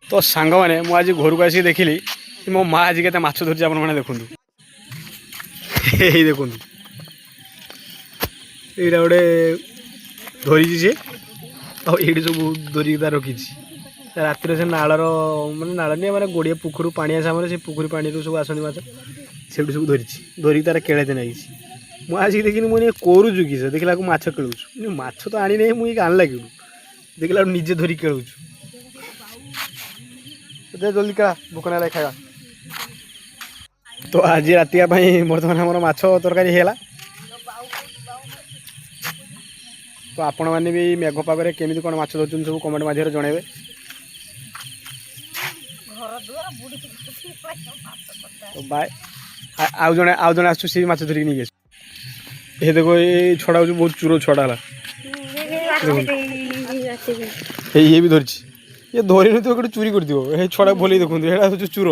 तो सांग मैंने मुझे आज घर को आसिक देखिली कि मो माँ आज के माछ धरती आपने देखूँ यही देखूँ यहाँ गोटे धरी सी ये सब धरिक रखी रातिर से नालर मैंने नाल नहीं मैंने गोड़े पुखर पानी आसाम से पुखरी पानी सब आसनी माछ से सब धरिक तार केड़े नागी मुझे आसिक देखनी मुझे करूचु कि देखला माछ केलुचु माछ तो आनी नहीं मुझे आनला कि देखला निजे धरी केलुचु जल्दी करा भोक ना खाया तो आज रातिया बर्तमान आम माछ तरकारी है तो आपण मैंने भी मेघ पागे केमी कौन माछ धरते सब कमेंट मध्य जनइबे तो बाय आउ जड़े आसु माछ धरिक नहीं ये देखो ये छड़ा बहुत चूर छड़ा ये भी धरची ये धरी नहीं तो गोटे चोरी कर दियो छड़ा भले देखो ये चूर